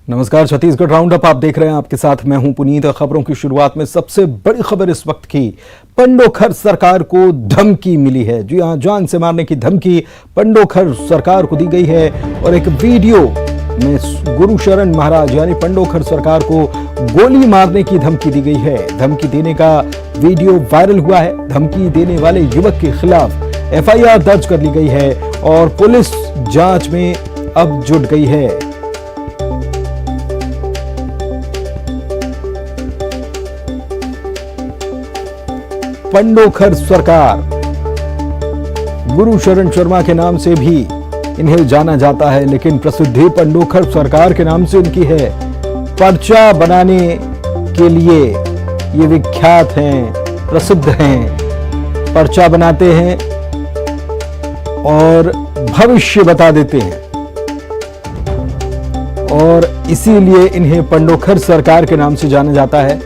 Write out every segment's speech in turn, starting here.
नमस्कार, Chhattisgarh round up आप देख रहे हैं। आपके साथ मैं हूं पुनीत। खबरों की शुरुआत में सबसे बड़ी खबर इस वक्त की, पंडोखर सरकार को धमकी मिली है। जी हां, जान से मारने की धमकी पंडोखर सरकार को दी गई है और एक वीडियो में गुरुशरण महाराज यानी पंडोखर सरकार को गोली मारने की धमकी दी गई है। धमकी देने का वीडियो वायरल हुआ है। धमकी देने वाले युवक के खिलाफ एफआईआर दर्ज कर ली गई है और पुलिस जांच में अब जुट गई है। पंडोखर सरकार, गुरुशरण शर्मा के नाम से भी इन्हें जाना जाता है, लेकिन प्रसिद्धि पंडोखर सरकार के नाम से इनकी है। पर्चा बनाने के लिए ये विख्यात हैं, प्रसिद्ध हैं। पर्चा बनाते हैं और भविष्य बता देते हैं और इसीलिए इन्हें पंडोखर सरकार के नाम से जाना जाता है।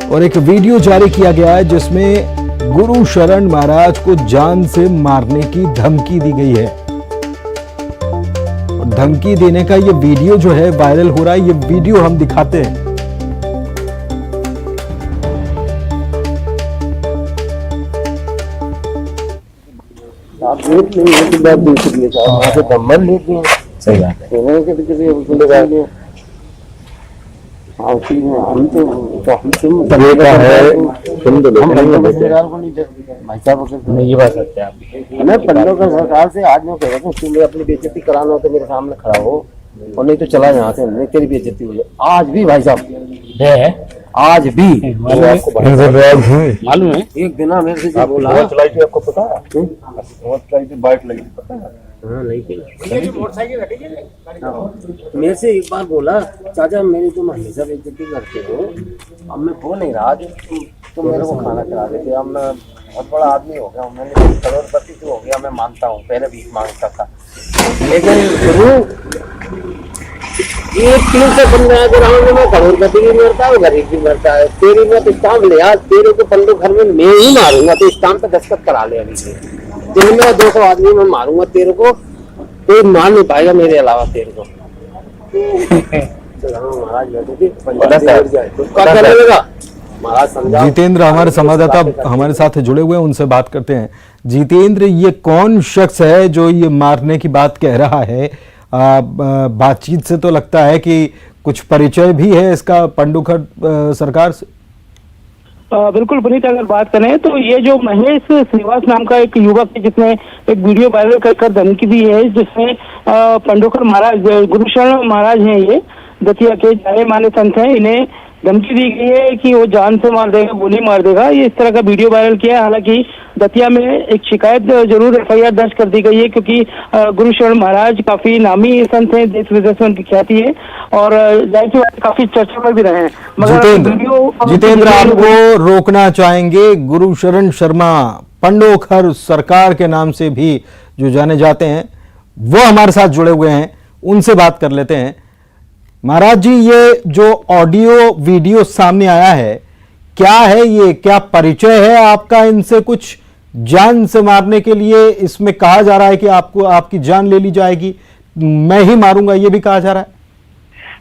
और एक वीडियो जारी किया गया है जिसमें गुरुशरण महाराज को जान से मारने की धमकी दी गई है। और धमकी देने का ये वीडियो जो है वायरल हो रहा है। ये वीडियो हम दिखाते हैं। आप देख लेंगे कि बात देख लिए साहब, वहाँ से नंबर लेते हैं। सही बात है। हम तो ये बात सत्य है। मैं पंडोखर सरकार से आज मैं कह रहा हूँ तुम अपनी बेइज्जती कराना हो तो मेरे सामने खड़ा हो, और नहीं तो चला यहाँ से, नहीं तेरी बेइज्जती हो जाए। आज भी भाई साहब है, आज भी मालूम है। एक दिन मेरे से बोला, आपको पता है? बाइक लगी पता है? हाँ नहीं मेरे से एक बार बोला, चाचा मेरी तुम हमेशा बेइज्जती करते हो, अब मैं बोल नहीं रहा, तुम मेरे को खाना खिला देते। अब मैं बहुत बड़ा आदमी हो गया हूँ, मैंने करोड़पति तो हो गया, मैं मानता हूँ, पहले भीख मांगता था, लेकिन गुरु एक 3 से 15 ग्राउंड में करोड़पति भी मरता है, गरीब भी मरता है। तेरी मैं तो स्टाम्प ले आज, तेरे को पंडोखर में मैं ही मारूंगा, तो स्टाम्प पे दस्तखत करा ले। अभी से दिन में 200 आदमी में मारूंगा, तेरे को कोई मार नहीं पाएगा मेरे अलावा तेरे को। महाराज बैठे थे, महाराज समझा। जितेंद्र हमारे संवाददाता हमारे साथ जुड़े हुए हैं, उनसे बात करते हैं। जितेंद्र, ये कौन शख्स है जो ये मारने की बात कह रहा है? बातचीत से तो लगता है कि कुछ परिचय भी है इसका पंडोखर सरकार से। बिल्कुल पुनीत, अगर बात करें तो ये जो महेश श्रीवास नाम का एक युवक है जिसने एक वीडियो वायरल कर धमकी दी है, जिसमें पंडोखर महाराज, गुरुशरण महाराज हैं, ये दतिया के जाने माने संत हैं, इन्हें धमकी दी गई है कि वो जान से मार देगा, गोली मार देगा। ये इस तरह का वीडियो वायरल किया है। हालांकि दतिया में एक शिकायत जरूर एफआईआर दर्ज कर दी गई है, क्योंकि गुरुशरण महाराज काफी नामी संत हैं, देश विदेश में उनकी ख्याति है और जाहिर सी बात काफी चर्चा में भी रहे हैं। जितेंद्र, आपको रोकना चाहेंगे। गुरुशरण शर्मा पंडोखर सरकार के नाम से भी जो जाने जाते हैं, वो हमारे साथ जुड़े हुए हैं, उनसे बात कर लेते हैं। महाराज जी, ये जो ऑडियो वीडियो सामने आया है, क्या है ये? क्या परिचय है आपका इनसे? कुछ जान से मारने के लिए इसमें कहा जा रहा है कि आपको आपकी जान ले ली जाएगी, मैं ही मारूंगा, ये भी कहा जा रहा है।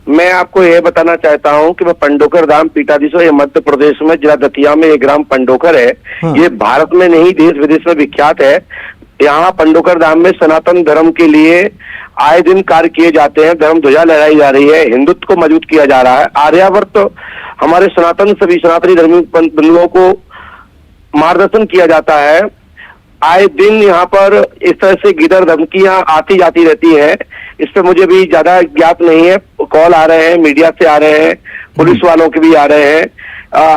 मैं आपको यह बताना चाहता हूं कि मैं पंडोखर धाम पीठाधीश्वर, ये मध्य प्रदेश में जिला दतिया में एक ग्राम पंडोखर है। हाँ। ये भारत में नहीं देश विदेश में विख्यात है। यहाँ पंडोखर धाम में सनातन धर्म के लिए आए दिन कार्य किए जाते हैं, धर्म ध्वजा लहराई जा रही है, हिंदुत्व को मजबूत किया जा रहा है। आर्यावर्त तो हमारे सभी सनातनी धर्मी बंधुओं को मार्गदर्शन किया जाता है। आए दिन यहाँ पर इस तरह से गिदर धमकियां आती जाती रहती है। इस पे मुझे भी ज्यादा ज्ञात नहीं है। कॉल आ रहे हैं, मीडिया से आ रहे हैं, पुलिस वालों के भी आ रहे हैं।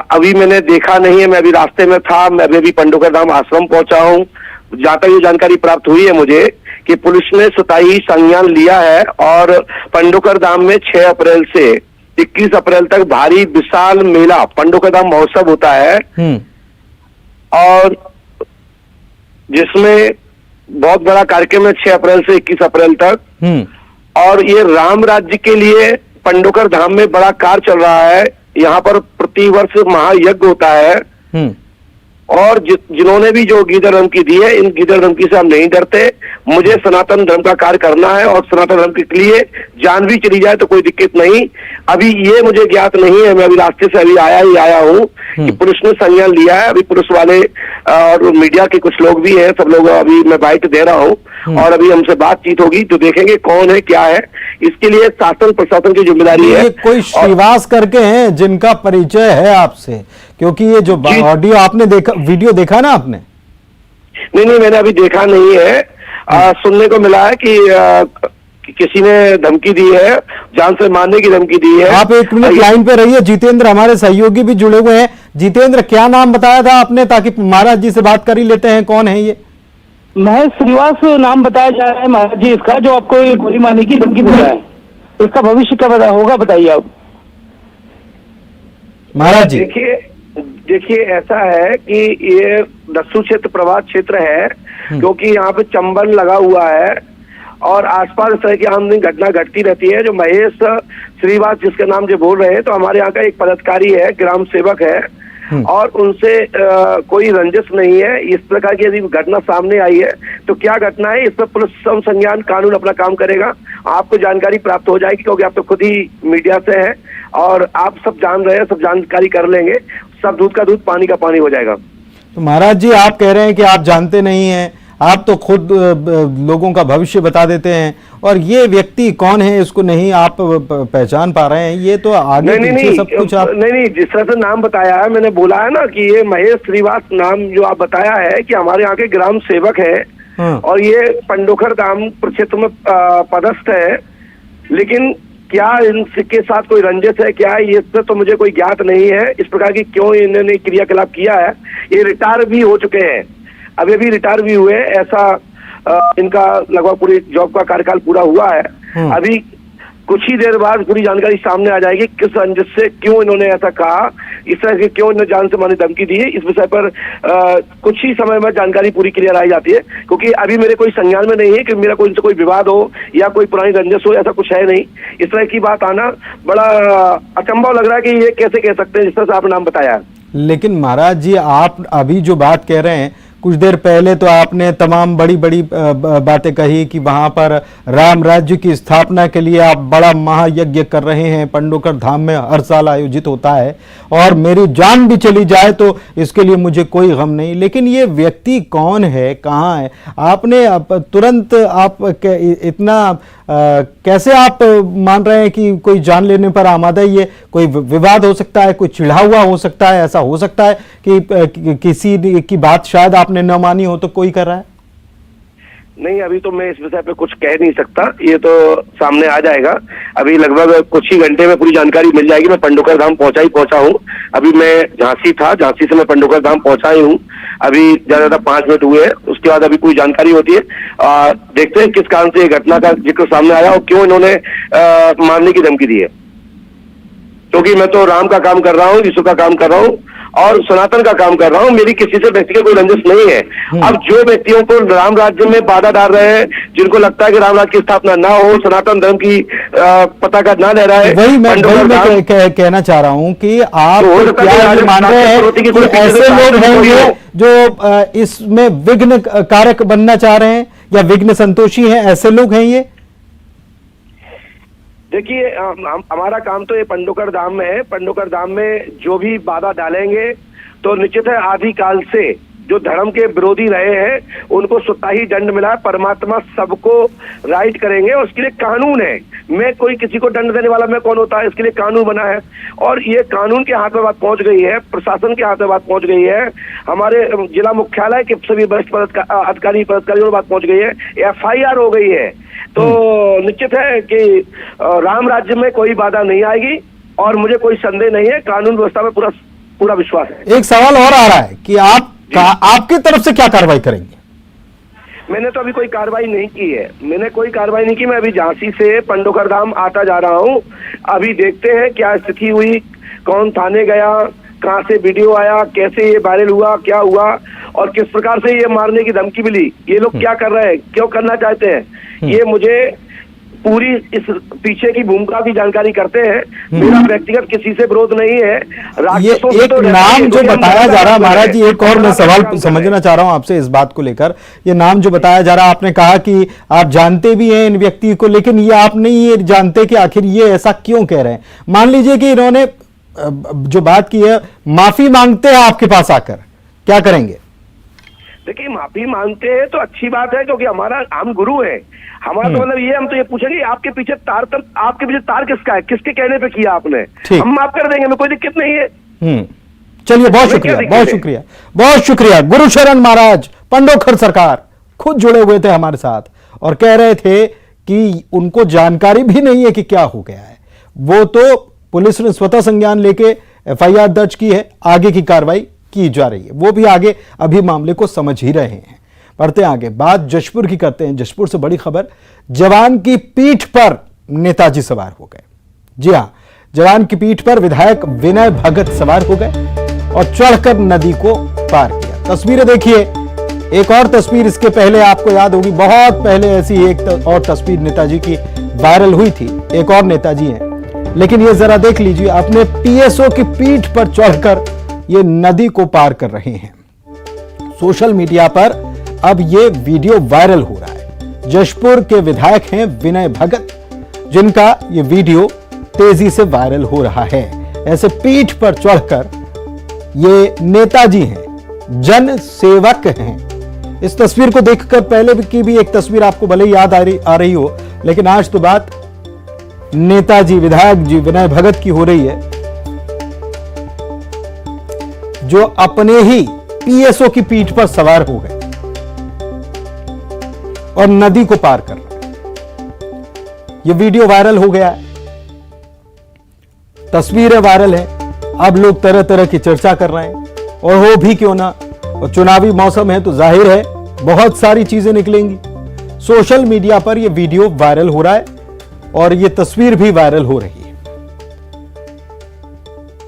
अभी मैंने देखा नहीं है, मैं अभी रास्ते में था, मैं अभी पंडोखर धाम आश्रम पहुंचा हूँ। जहाँ तक ये जानकारी प्राप्त हुई है मुझे कि पुलिस ने सताई संज्ञान लिया है और पंडोखर धाम में 6 अप्रैल से 21 अप्रैल तक भारी विशाल मेला पंडोखर धाम महोत्सव होता है, और जिसमें बहुत बड़ा कार्यक्रम है 6 अप्रैल से 21 अप्रैल तक। और ये राम राज्य के लिए पंडोखर धाम में बड़ा कार्य चल रहा है। यहाँ पर प्रतिवर्ष महायज्ञ होता है और जिन्होंने भी जो गीदड़ धमकी दी है, इन गीदड़ धमकी से हम नहीं डरते। मुझे सनातन धर्म का कार्य करना है और सनातन धर्म के लिए जान भी चली जाए तो कोई दिक्कत नहीं। अभी ये मुझे ज्ञात नहीं है, मैं अभी रास्ते से अभी आया हूँ कि पुलिस ने संज्ञान लिया है। अभी पुलिस वाले और मीडिया के कुछ लोग भी हैं, सब लोग अभी मैं बाइट दे रहा हूँ और अभी हमसे बातचीत होगी तो देखेंगे कौन है क्या है। इसके लिए शासन प्रशासन की जिम्मेदारी है। कोई श्रीवास करके हैं जिनका परिचय है आपसे, क्योंकि ये जो ऑडियो आपने देखा, वीडियो देखा ना आपने? नहीं, मैंने अभी देखा नहीं है। सुनने को मिला है कि किसी ने धमकी दी है, जान से मारने की धमकी दी है। आप एक मिनट लाइन पे रहिए, जितेंद्र हमारे सहयोगी भी जुड़े हुए हैं। जितेंद्र, क्या नाम बताया था आपने, ताकि महाराज जी से बात कर ही लेते हैं, कौन है ये? महेश श्रीवास नाम बताया जा रहा है महाराज जी इसका, जो आपको ये गोली मारने की धमकी दे रहा है। इसका भविष्य क्या होगा बताइए आप महाराज जी। देखिए ऐसा है कि ये दस्सू क्षेत्र प्रभात क्षेत्र है, क्योंकि यहाँ पे चंबल लगा हुआ है और आसपास इस तरह की आम दिन घटना घटती रहती है। जो महेश श्रीवास जिसके नाम जो बोल रहे हैं, तो हमारे यहाँ का एक पदाधिकारी है, ग्राम सेवक है और उनसे कोई रंजिश नहीं है। इस प्रकार की यदि घटना सामने आई है तो क्या घटना है, इस पर पुलिस संज्ञान कानून अपना काम करेगा। आपको जानकारी प्राप्त हो जाएगी, क्योंकि आप तो खुद ही मीडिया से हैं और आप सब जान रहे हैं, सब जानकारी कर लेंगे। सब दूध का दूध, पानी का पानी हो जाएगा। तो महाराज जी, आप कह रहे हैं कि आप जानते नहीं हैं, आप तो खुद लोगों का भविष्य बता देते हैं, और ये व्यक्ति कौन है इसको नहीं आप पहचान पा रहे हैं। ये तो आगे नहीं, सब कुछ आप नहीं, जिस तरह से नाम बताया है, मैंने बोला है ना कि ये महेश श्रीवास नाम जो आप बताया है कि हमारे यहाँ के ग्राम सेवक है और ये पंडोखर धाम प्रक्षेत्र में पदस्थ है। लेकिन क्या इनके साथ कोई रंजिश है क्या है, ये तो मुझे कोई ज्ञात नहीं है। इस प्रकार की क्यों इन्होंने क्रियाकलाप किया है। ये रिटायर भी हो चुके हैं, अभी रिटायर भी हुए, ऐसा इनका लगभग पूरी जॉब का कार्यकाल पूरा हुआ है। अभी कुछ ही देर बाद पूरी जानकारी सामने आ जाएगी किस रंजिश से क्यों इन्होंने ऐसा कहा, इस तरह से क्यों इन्होंने जान से मारने धमकी दी है। इस विषय पर कुछ ही समय में जानकारी पूरी क्लियर आ जाती है, क्योंकि अभी मेरे कोई संज्ञान में नहीं है कि मेरा कोई इनसे कोई विवाद हो या कोई पुरानी रंजिश हो, ऐसा कुछ है नहीं। इस तरह की बात आना बड़ा अचंभव लग रहा है कि ये कैसे कह सकते हैं जिस तरह से आपने नाम बताया। लेकिन महाराज जी, आप अभी जो बात कह रहे हैं, कुछ देर पहले तो आपने तमाम बड़ी बड़ी बातें कही कि वहां पर राम राज्य की स्थापना के लिए आप बड़ा महायज्ञ कर रहे हैं, पंडोकर धाम में हर साल आयोजित होता है, और मेरी जान भी चली जाए तो इसके लिए मुझे कोई गम नहीं। लेकिन ये व्यक्ति कौन है, कहाँ है? आपने तुरंत आप इतना कैसे आप मान रहे हैं कि कोई जान लेने पर आमादा ही है? कोई विवाद हो सकता है, कोई चिढ़ा हुआ हो सकता है, ऐसा हो सकता है कि किसी की बात शायद आपने न मानी हो तो कोई कर रहा है? नहीं, अभी तो मैं इस विषय पे कुछ कह नहीं सकता, ये तो सामने आ जाएगा। अभी लगभग कुछ ही घंटे में पूरी जानकारी मिल जाएगी। मैं पंडोकर धाम पहुंचा हूँ। अभी मैं झांसी था, झांसी से मैं पंडोकर धाम पहुंचा ही हूँ। अभी ज्यादा 5 मिनट हुए हैं, उसके बाद अभी पूरी जानकारी होती है। देखते हैं किस कारण से ये घटना का जिक्र सामने आया और क्यों इन्होंने मारने की धमकी दी है। क्योंकि मैं तो राम का काम कर रहा हूँ, यीशु का काम कर रहा हूँ और सनातन का काम कर रहा हूँ। मेरी किसी से व्यक्तिगत कोई रंजिश नहीं है। अब जो व्यक्तियों को राम राज्य में बाधा डाल रहे हैं, जिनको लगता है कि राम राज्य की स्थापना ना हो, सनातन धर्म की पताका ना लहरा है, वही मैं कहना चाह रहा हूँ कि आप क्या मान रहे हैं कि ऐसे लोग हैं जो इसमें विघ्न कारक बनना चाह रहे हैं या विघ्न संतोषी हैं, ऐसे लोग हैं ये? देखिए, हमारा काम तो ये पंडोकर धाम में है। पंडोकर धाम में जो भी बाधा डालेंगे तो निश्चित है आदि काल से जो धर्म के विरोधी रहे हैं उनको स्वतः ही दंड मिला है। परमात्मा सबको राइट करेंगे और उसके लिए कानून है। मैं कोई किसी को दंड देने वाला मैं कौन होता है, इसके लिए कानून बना है और ये कानून के हाथ में बात पहुंच गई है, प्रशासन के हाथ में बात पहुंच गई है, हमारे जिला मुख्यालय के सभी वरिष्ठ अधिकारी पदाधिकारियों में बात पहुंच गई है, FIR हो गई है। तो निश्चित है कि राम राज्य में कोई बाधा नहीं आएगी और मुझे कोई संदेह नहीं है। कानून व्यवस्था में पूरा विश्वास है। एक सवाल और आ रहा है कि आपकी तरफ से क्या कार्रवाई करेंगे? मैंने तो अभी कोई कार्रवाई नहीं की है। मैं अभी झांसी से पंडोकर धाम आता जा रहा हूँ। अभी देखते हैं क्या स्थिति हुई, कौन थाने गया, कहाँ से वीडियो आया, कैसे ये वायरल हुआ, क्या हुआ और किस प्रकार से ये मारने की धमकी मिली, ये लोग क्या कर रहे हैं, क्यों करना चाहते हैं, ये मुझे पूरी इस पीछे की भूमिका की जानकारी करते हैं। मेरा व्यक्तिगत किसी से विरोध नहीं है। ये राक्षसों से एक तो नाम जो बताया जा रहा है महाराज जी, एक और मैं सवाल काम समझना चाह रहा हूं आपसे इस बात को लेकर। ये नाम जो बताया जा रहा है, आपने कहा कि आप जानते भी हैं इन व्यक्ति को, लेकिन ये आप नहीं ये जानते कि आखिर ये ऐसा क्यों कह रहे हैं। मान लीजिए कि इन्होंने जो बात की है, माफी मांगते हैं आपके पास आकर, क्या करेंगे? देखिए, माफी मांगते हैं तो अच्छी बात है, क्योंकि हम गुरु है। हमारा तो मतलब ये, हम तो ये पूछेंगे आपके पीछे तार किसका है, किसके कहने पे किया आपने, हम माफ कर देंगे, हमें कोई दिक्कत नहीं है। चलिए, बहुत शुक्रिया, बहुत शुक्रिया, बहुत शुक्रिया। गुरुशरण महाराज पंडोखर सरकार खुद जुड़े हुए थे हमारे साथ और कह रहे थे कि उनको जानकारी भी नहीं है कि क्या हो गया है। वो तो पुलिस ने स्वतः संज्ञान लेके FIR दर्ज की है, आगे की कार्रवाई की जा रही है। वो भी आगे अभी मामले को समझ ही रहे हैं। बढ़ते आगे, बात जशपुर की करते हैं। जशपुर से बड़ी खबर, जवान की पीठ पर नेताजी सवार हो गए। जी हां, जवान की पीठ पर विधायक विनय भगत सवार हो गए और चढ़कर नदी को पार किया। तस्वीरें देखिए, एक और तस्वीर इसके पहले आपको याद होगी, बहुत पहले ऐसी एक और तस्वीर नेताजी की वायरल हुई थी। एक और नेताजी हैं, लेकिन ये जरा देख लीजिए, अपने PSO की पीठ पर चढ़कर ये नदी को पार कर रहे हैं। सोशल मीडिया पर अब ये वीडियो वायरल हो रहा है। जशपुर के विधायक हैं विनय भगत, जिनका ये वीडियो तेजी से वायरल हो रहा है। ऐसे पीठ पर चढ़कर ये नेताजी हैं, जन सेवक हैं। इस तस्वीर को देखकर पहले की भी एक तस्वीर आपको भले ही याद आ रही हो, लेकिन आज तो बात नेताजी विधायक जी विनय भगत की हो रही है, जो अपने ही PSO की पीठ पर सवार हो गए और नदी को पार कर रहे हैं। यह वीडियो वायरल हो गया है, तस्वीरें वायरल है। अब लोग तरह तरह की चर्चा कर रहे हैं, और हो भी क्यों ना, और चुनावी मौसम है तो जाहिर है बहुत सारी चीजें निकलेंगी। सोशल मीडिया पर यह वीडियो वायरल हो रहा है और यह तस्वीर भी वायरल हो रही है।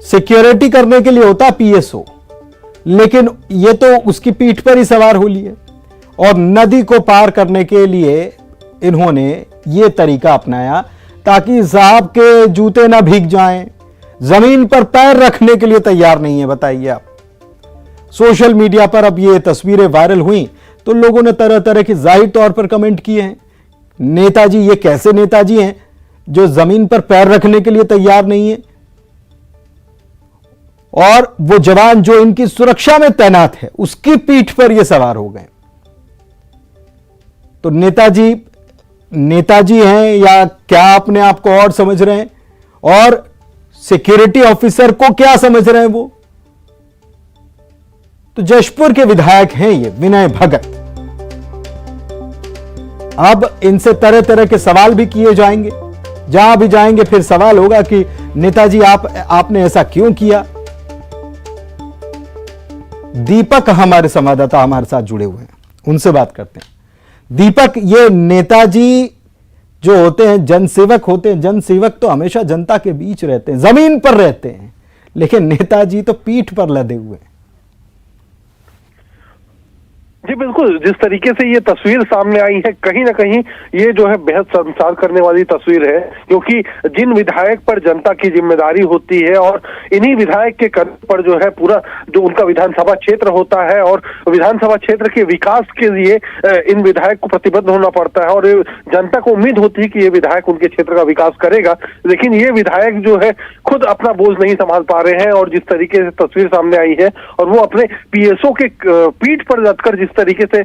सिक्योरिटी करने के लिए होता PSO, लेकिन यह तो उसकी पीठ पर ही सवार हो लिए और नदी को पार करने के लिए इन्होंने यह तरीका अपनाया ताकि साहब के जूते ना भीग जाएं। जमीन पर पैर रखने के लिए तैयार नहीं है, बताइए आप। सोशल मीडिया पर अब ये तस्वीरें वायरल हुई तो लोगों ने तरह तरह के जाहिर तौर पर कमेंट किए हैं, नेताजी ये कैसे नेताजी हैं जो जमीन पर पैर रखने के लिए तैयार नहीं है, और वो जवान जो इनकी सुरक्षा में तैनात है उसकी पीठ पर ये सवार हो गए। तो नेताजी हैं या क्या अपने आप को और समझ रहे हैं, और सिक्योरिटी ऑफिसर को क्या समझ रहे हैं वो? तो जशपुर के विधायक हैं ये विनय भगत। अब इनसे तरह तरह के सवाल भी किए जाएंगे, जहां भी जाएंगे फिर सवाल होगा कि नेताजी आपने ऐसा क्यों किया। दीपक हमारे संवाददाता हमारे साथ जुड़े हुए हैं, उनसे बात करते हैं। दीपक, ये नेताजी जो होते हैं जनसेवक होते हैं, जनसेवक तो हमेशा जनता के बीच रहते हैं, जमीन पर रहते हैं, लेकिन नेताजी तो पीठ पर लदे हुए हैं। जी बिल्कुल, जिस तरीके से ये तस्वीर सामने आई है, कहीं ना कहीं ये जो है बेहद शर्मसार करने वाली तस्वीर है, क्योंकि जिन विधायक पर जनता की जिम्मेदारी होती है और इन्हीं विधायक के कंधे पर जो है पूरा जो उनका विधानसभा क्षेत्र होता है और विधानसभा क्षेत्र के विकास के लिए इन विधायक को प्रतिबद्ध होना पड़ता है, और जनता को उम्मीद होती है कि ये विधायक उनके क्षेत्र का विकास करेगा, लेकिन ये विधायक जो है खुद अपना बोझ नहीं संभाल पा रहे हैं। और जिस तरीके से तस्वीर सामने आई है और वो अपने PSO के पीठ पर लदकर जिस तरीके से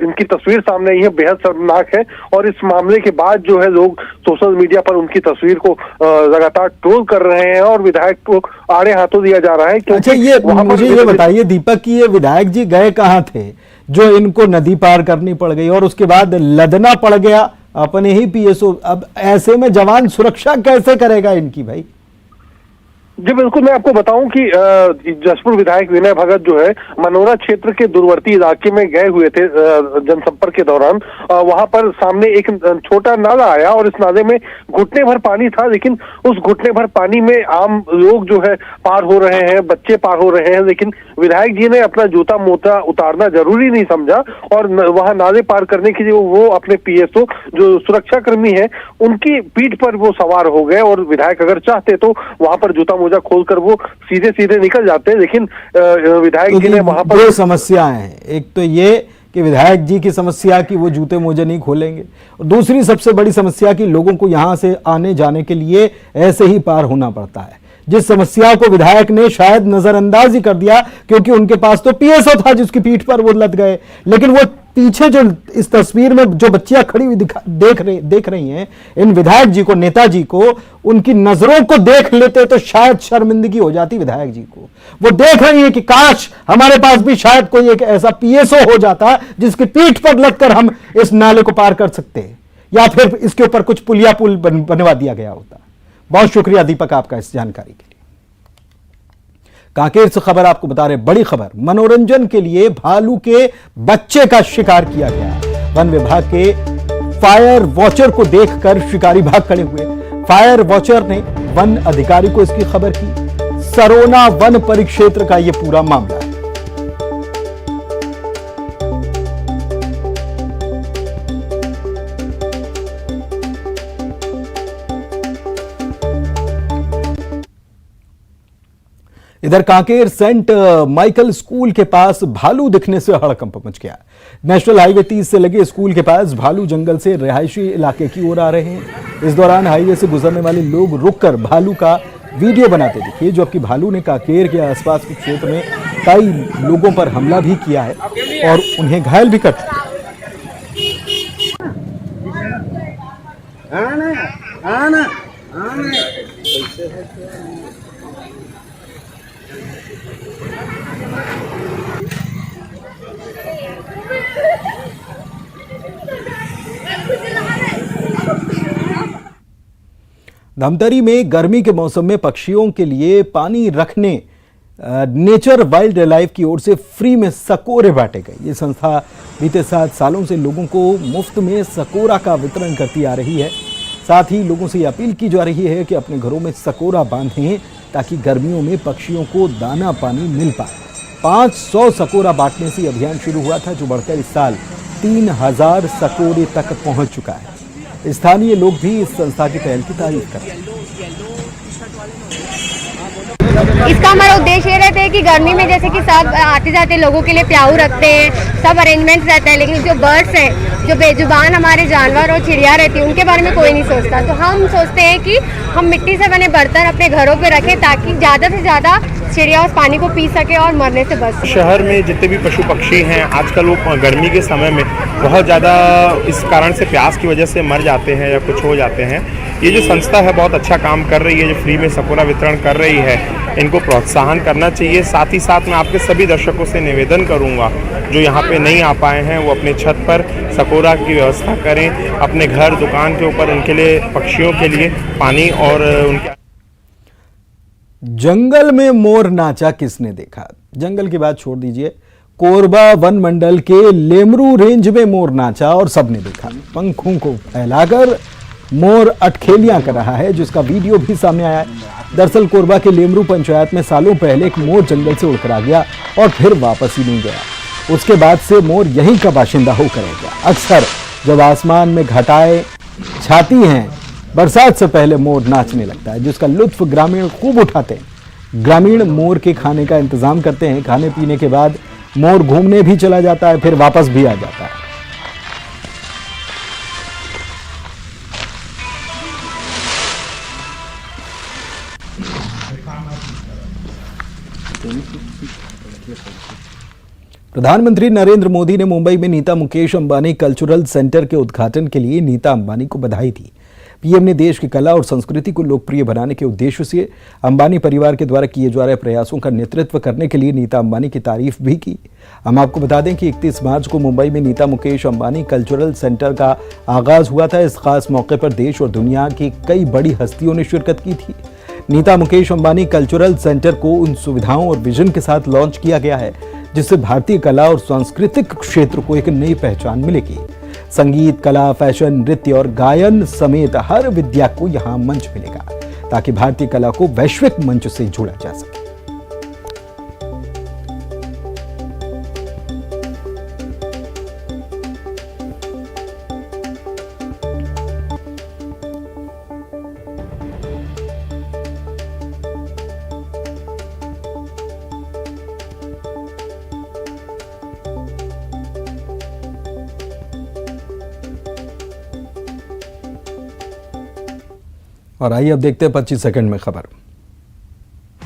इनकी तस्वीर सामने आई है, बेहद शर्मनाक है। और इस मामले के बाद जो है लोग सोशल मीडिया पर उनकी तस्वीर को लगातार ट्रोल कर रहे हैं और विधायक को आड़े हाथों दिया जा रहा है। अच्छा, ये मुझे ये बताइए दीपक कि ये विधायक जी गए कहां थे जो इनको नदी पार करनी पड़ गई और उसके बाद लदना पड़ गया अपने ही PSO? अब ऐसे में जवान सुरक्षा कैसे करेगा इनकी भाई? जी बिल्कुल, मैं आपको बताऊं कि जसपुर विधायक विनय भगत जो है मनोरा क्षेत्र के दूरवर्ती इलाके में गए हुए थे जनसंपर्क के दौरान। वहां पर सामने एक छोटा नाला आया और इस नाले में घुटने भर पानी था, लेकिन उस घुटने भर पानी में आम लोग जो है पार हो रहे हैं, बच्चे पार हो रहे हैं, लेकिन विधायक जी ने अपना जूता मोजा उतारना जरूरी नहीं समझा और वहां नाले पार करने के लिए वो अपने पीएसओ जो सुरक्षा कर्मी है उनकी पीठ पर वो सवार हो गए। और विधायक अगर चाहते तो वहां पर जूता मोजा खोलकर वो सीधे सीधे निकल जाते, लेकिन विधायक जी ने वहां पर दो समस्याएं हैं। एक तो ये कि विधायक जी की समस्या कि वो जूते मोजे नहीं खोलेंगे, और दूसरी सबसे बड़ी समस्या कि लोगों को यहां से आने जाने के लिए ऐसे ही पार होना पड़ता है, जिस समस्या को विधायक ने शायद नजरअंदाज ही कर दिया क्योंकि उनके पास तो पीएसओ था जिसकी पीठ पर वो लद गए। लेकिन वो पीछे जो इस तस्वीर में जो बच्चियां खड़ी हुई देख रही हैं, इन विधायक जी को, नेताजी को, उनकी नजरों को देख लेते तो शायद शर्मिंदगी हो जाती विधायक जी को। वो देख रही हैं कि काश हमारे पास भी शायद कोई एक ऐसा पीएसओ हो जाता जिसकी पीठ पर लगकर हम इस नाले को पार कर सकते, या फिर इसके ऊपर कुछ पुल बनवा दिया गया होता। बहुत शुक्रिया दीपक आपका इस जानकारी के लिए। कांकेर से खबर आपको बता रहे, बड़ी खबर, मनोरंजन के लिए भालू के बच्चे का शिकार किया गया। वन विभाग के फायर वॉचर को देखकर शिकारी भाग खड़े हुए। फायर वॉचर ने वन अधिकारी को इसकी खबर की। सरोना वन परिक्षेत्र का यह पूरा मामला है। इधर कांकेर सेंट माइकल स्कूल के पास भालू दिखने से हड़कंप मच गया। नेशनल हाईवे 30 से लगे स्कूल के पास भालू जंगल से रिहायशी इलाके की ओर आ रहे हैं। इस दौरान हाईवे से गुजरने वाले लोग रुककर भालू का वीडियो बनाते दिखे, जबकि भालू ने कांकेर के आसपास के क्षेत्र में कई लोगों पर हमला भी किया है और उन्हें घायल भी कर चुका है। धमतरी में गर्मी के मौसम में पक्षियों के लिए पानी रखने नेचर वाइल्ड लाइफ की ओर से फ्री में सकोरे बांटे गए। ये संस्था बीते 7 सालों से लोगों को मुफ्त में सकोरा का वितरण करती आ रही है। साथ ही लोगों से अपील की जा रही है कि अपने घरों में सकोरा बांधें ताकि गर्मियों में पक्षियों को दाना पानी मिल पाए। 500 सकोरा बांटने से अभियान शुरू हुआ था, जो बढ़कर इस साल 3000 सकोरे तक पहुंच चुका है। स्थानीय लोग भी इस संस्था की पहल की तारीफ कर रहे हैं। इसका हमारा उद्देश्य ये रहता है कि गर्मी में जैसे कि सब आते जाते लोगों के लिए प्याऊ रखते हैं, सब अरेंजमेंट्स रहता है, लेकिन जो बर्ड्स हैं, जो बेजुबान हमारे जानवर और चिड़िया रहती है, उनके बारे में कोई नहीं सोचता। तो हम सोचते हैं कि हम मिट्टी से बने बर्तन अपने घरों पे रखें ताकि ज़्यादा से ज़्यादा चिड़िया उस पानी को पी सके और मरने से बच सके। शहर में जितने भी पशु पक्षी हैं आजकल वो गर्मी के समय में बहुत ज़्यादा इस कारण से प्यास की वजह से मर जाते हैं या कुछ हो जाते हैं। ये जो संस्था है बहुत अच्छा काम कर रही है, जो फ्री में सकोरा वितरण कर रही है, इनको प्रोत्साहन करना चाहिए। साथ ही साथ मैं आपके सभी दर्शकों से निवेदन करूंगा जो यहाँ पे नहीं आ पाए हैं वो अपने छत पर सकोरा की व्यवस्था करें, अपने घर दुकान के ऊपर उनके लिए, पक्षियों के लिए पानी और उनके। जंगल में मोर नाचा किसने देखा? जंगल की बात छोड़ दीजिए, कोरबा वन मंडल के लेमरू रेंज में मोर नाचा और सबने देखा। पंखों को फैलाकर मोर अटखेलियां कर रहा है, जिसका वीडियो भी सामने आया है। दरअसल कोरबा के लेमरू पंचायत में सालों पहले एक मोर जंगल से उड़कर आ गया और फिर वापस ही नहीं गया। उसके बाद से मोर यहीं का बाशिंदा होकर रह गया। अक्सर जब आसमान में घटाएं छाती हैं, बरसात से पहले मोर नाचने लगता है, जिसका लुत्फ ग्रामीण खूब उठाते हैं। ग्रामीण मोर के खाने का इंतजाम करते हैं। खाने पीने के बाद मोर घूमने भी चला जाता है, फिर वापस भी आ जाता है। प्रधानमंत्री नरेंद्र मोदी ने मुंबई में नीता मुकेश अंबानी कल्चरल सेंटर के उद्घाटन के लिए नीता अंबानी को बधाई दी। पीएम ने देश की कला और संस्कृति को लोकप्रिय बनाने के उद्देश्य से अंबानी परिवार के द्वारा किए जा रहे प्रयासों का नेतृत्व करने के लिए नीता अंबानी की तारीफ भी की। हम आपको बता दें कि 31 मार्च को मुंबई में नीता मुकेश अंबानी कल्चरल सेंटर का आगाज हुआ था। इस खास मौके पर देश और दुनिया की कई बड़ी हस्तियों ने शिरकत की थी। नीता मुकेश अंबानी कल्चरल सेंटर को उन सुविधाओं और विजन के साथ लॉन्च किया गया है जिससे भारतीय कला और सांस्कृतिक क्षेत्र को एक नई पहचान मिलेगी। संगीत, कला, फैशन, नृत्य और गायन समेत हर विद्या को यहां मंच मिलेगा ताकि भारतीय कला को वैश्विक मंच से जोड़ा जा सके। और आइए अब देखते हैं 25 सेकंड में खबर।